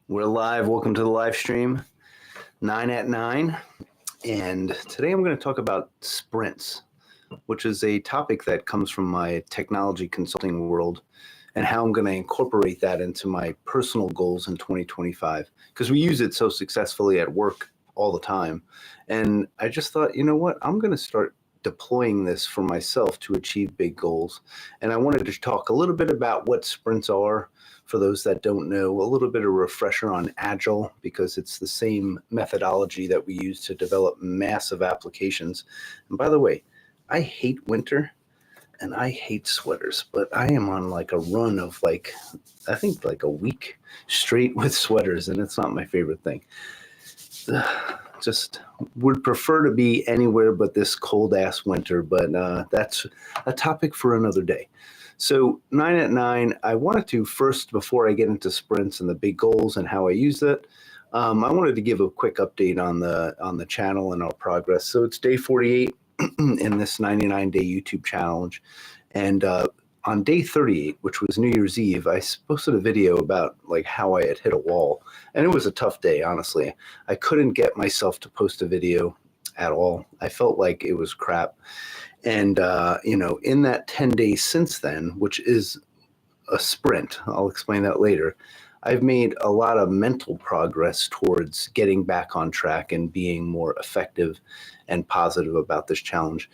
We're live. Welcome to the live stream, 9 at 9. And today I'm going to talk about sprints, which is a topic that comes from my technology consulting world and how I'm going to incorporate that into my personal goals in 2025, because we use it so successfully at work all the time. And I just thought, you know what, I'm going to start deploying this for myself to achieve big goals. And I wanted to talk a little bit about what sprints are. For those that don't know, a little bit of refresher on Agile, because it's the same methodology that we use to develop massive applications. And by the way, I hate winter and I hate sweaters, but I am on like a run of I think like a week straight with sweaters, and it's not my favorite thing. Just would prefer to be anywhere but this cold ass winter, but that's a topic for another day. So 9 at 9, I wanted to first, before I get into sprints and the big goals and how I use it, I wanted to give a quick update on the channel and our progress. So it's day 48 in this 99-day YouTube challenge. And on day 38, which was New Year's Eve, I posted a video about like how I had hit a wall. And it was a tough day, honestly. I couldn't get myself to post a video at all. I felt like it was crap. And, in that 10 days since then, which is a sprint, I'll explain that later, I've made a lot of mental progress towards getting back on track and being more effective and positive about this challenge.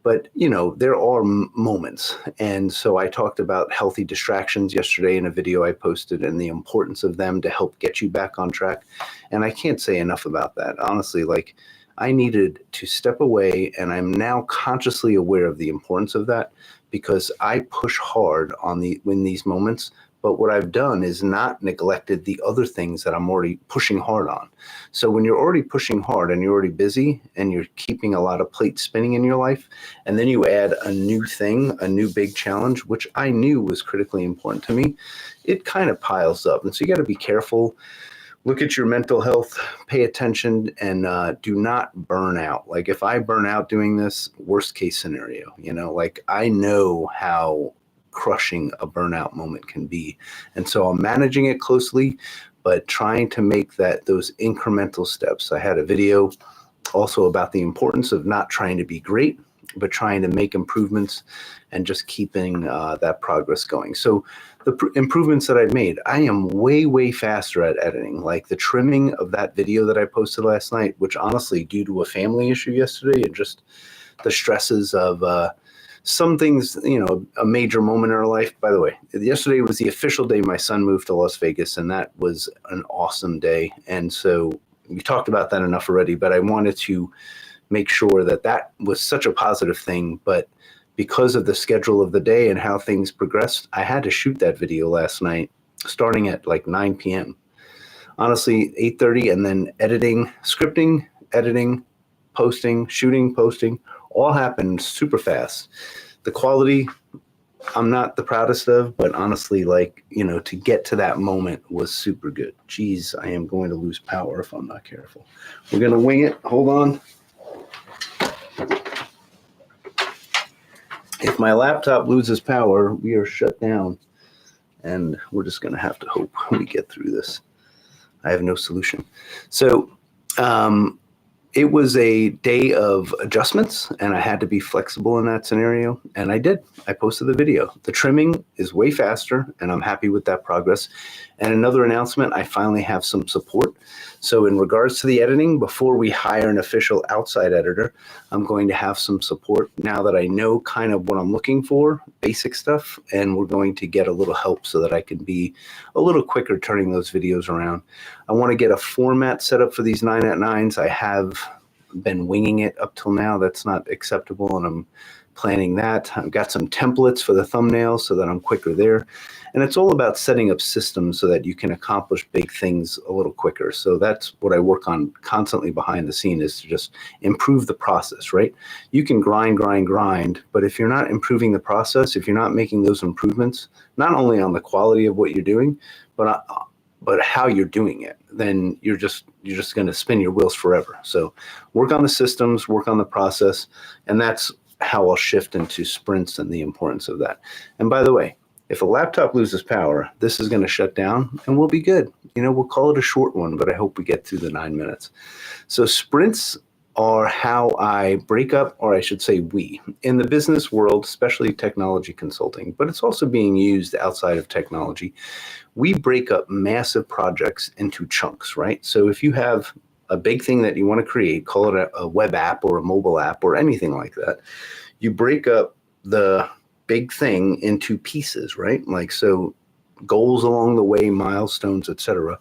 But, there are moments. And so I talked about healthy distractions yesterday in a video I posted and the importance of them to help get you back on track. And I can't say enough about that. Honestly, I needed to step away, and I'm now consciously aware of the importance of that, because I push hard in these moments. But what I've done is not neglected the other things that I'm already pushing hard on. So when you're already pushing hard and you're already busy and you're keeping a lot of plates spinning in your life, and then you add a new thing, a new big challenge, which I knew was critically important to me, it kind of piles up. And so you got to be careful. Look at your mental health, pay attention, and do not burn out. Like if I burn out doing this, worst case scenario, I know how crushing a burnout moment can be. And so I'm managing it closely, but trying to make those incremental steps. I had a video also about the importance of not trying to be great, but trying to make improvements and just keeping that progress going. So the improvements that I've made, I am way, way faster at editing. Like the trimming of that video that I posted last night, which honestly, due to a family issue yesterday and just the stresses of some things, a major moment in our life. By the way, yesterday was the official day my son moved to Las Vegas, and that was an awesome day. And so we talked about that enough already, but I wanted to make sure that was such a positive thing. But because of the schedule of the day and how things progressed, I had to shoot that video last night, starting at like 9 p.m. Honestly, 8:30, and then editing, scripting, editing, posting, shooting, posting, all happened super fast. The quality, I'm not the proudest of, but honestly, to get to that moment was super good. Geez, I am going to lose power if I'm not careful. We're going to wing it. Hold on. If my laptop loses power, we are shut down, and we're just going to have to hope we get through this. I have no solution. So it was a day of adjustments, and I had to be flexible in that scenario, and I did. I posted the video. The trimming is way faster, and I'm happy with that progress. And another announcement, I finally have some support. So in regards to the editing, before we hire an official outside editor, I'm going to have some support now that I know kind of what I'm looking for, basic stuff, and we're going to get a little help so that I can be a little quicker turning those videos around. I want to get a format set up for these 9 at 9s. I have been winging it up till now. That's not acceptable, and I'm planning that. I've got some templates for the thumbnails so that I'm quicker there. And it's all about setting up systems so that you can accomplish big things a little quicker. So that's what I work on constantly behind the scene, is to just improve the process, right? You can grind, but if you're not improving the process, if you're not making those improvements, not only on the quality of what you're doing, but how you're doing it, then you're just going to spin your wheels forever. So work on the systems, work on the process, and that's how I'll shift into sprints and the importance of that. And by the way, If a laptop loses power, this is going to shut down and we'll be good. We'll call it a short one, but I hope we get through the 9 minutes. So sprints are how I break up, or I should say we, in the business world, especially technology consulting, but it's also being used outside of technology. We break up massive projects into chunks, right? So if you have a big thing that you want to create, call it a web app or a mobile app or anything like that, you break up the big thing into pieces, right? Like, so goals along the way, milestones, etc.,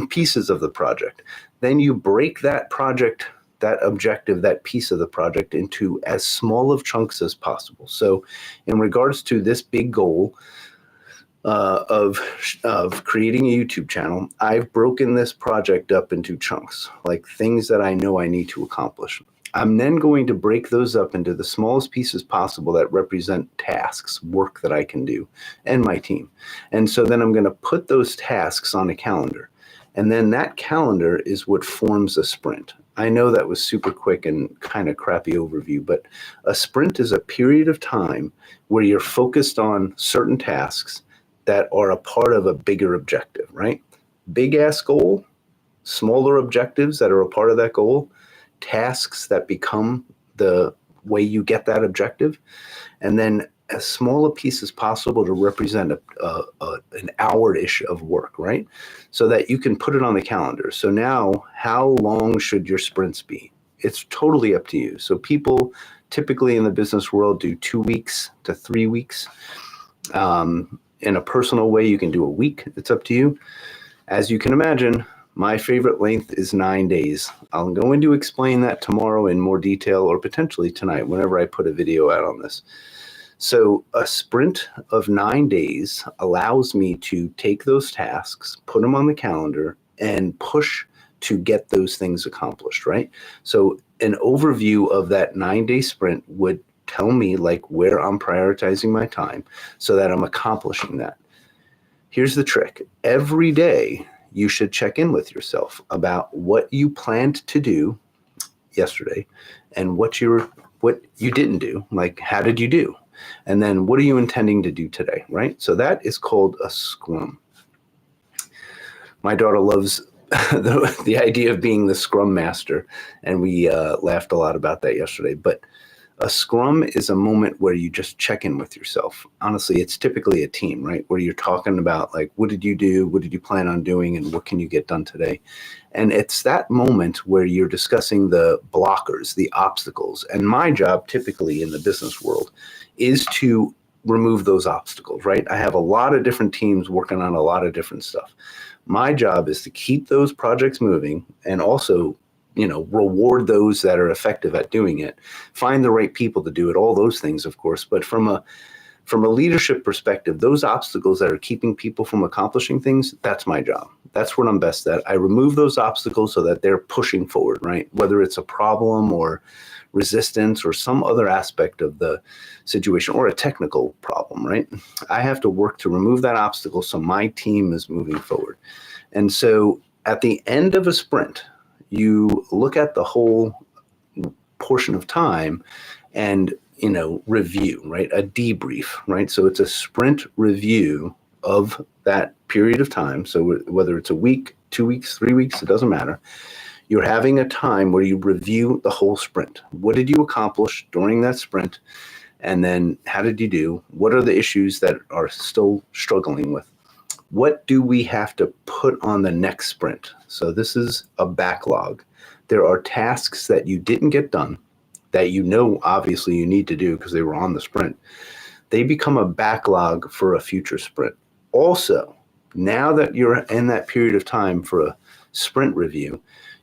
pieces of the project. Then you break that project, that objective, that piece of the project into as small of chunks as possible. So in regards to this big goal of creating a YouTube channel, I've broken this project up into chunks, like things that I know I need to accomplish. I'm then going to break those up into the smallest pieces possible that represent tasks, work that I can do, and my team. And so then I'm going to put those tasks on a calendar. And then that calendar is what forms a sprint. I know that was super quick and kind of crappy overview, but a sprint is a period of time where you're focused on certain tasks that are a part of a bigger objective, right? Big ass goal, smaller objectives that are a part of that goal, tasks that become the way you get that objective, and then as small a piece as possible to represent an hour-ish of work, right? So that you can put it on the calendar. So now, how long should your sprints be? It's totally up to you. So people typically in the business world do 2 weeks to 3 weeks. In a personal way, you can do a week. It's up to you. As you can imagine, my favorite length is 9 days. I'm going to explain that tomorrow in more detail, or potentially tonight whenever I put a video out on this. So a sprint of 9 days allows me to take those tasks, put them on the calendar, and push to get those things accomplished, right? So an overview of that 9-day sprint would tell me like where I'm prioritizing my time so that I'm accomplishing that. Here's the trick. Every day, you should check in with yourself about what you planned to do yesterday and what you didn't do. Like, how did you do? And then what are you intending to do today, right? So that is called a scrum. My daughter loves the idea of being the scrum master, and we laughed a lot about that yesterday. But a scrum is a moment where you just check in with yourself. Honestly, it's typically a team, right? Where you're talking about like, what did you do? What did you plan on doing? And what can you get done today? And it's that moment where you're discussing the blockers, the obstacles. And my job typically in the business world is to remove those obstacles, right? I have a lot of different teams working on a lot of different stuff. My job is to keep those projects moving and also reward those that are effective at doing it, find the right people to do it, all those things, of course. But from a leadership perspective, those obstacles that are keeping people from accomplishing things, that's my job. That's what I'm best at. I remove those obstacles so that they're pushing forward, right? Whether it's a problem or resistance or some other aspect of the situation or a technical problem, right? I have to work to remove that obstacle so my team is moving forward. And so at the end of a sprint, you look at the whole portion of time and, review, right? A debrief, right? So it's a sprint review of that period of time. So whether it's a week, 2 weeks, 3 weeks, it doesn't matter. You're having a time where you review the whole sprint. What did you accomplish during that sprint? And then how did you do? What are the issues that are still struggling with? What do we have to put on the next sprint? So this is a backlog. There are tasks that you didn't get done that obviously you need to do because they were on the sprint. They become a backlog for a future sprint. Also, now that you're in that period of time for a sprint review,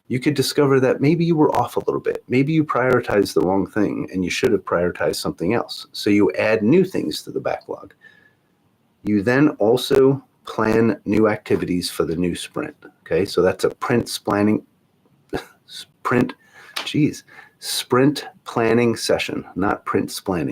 you could discover that maybe you were off a little bit. Maybe you prioritized the wrong thing and you should have prioritized something else. So you add new things to the backlog. You then also plan new activities for the new sprint. Okay, so that's a sprint planning session, not print spanning.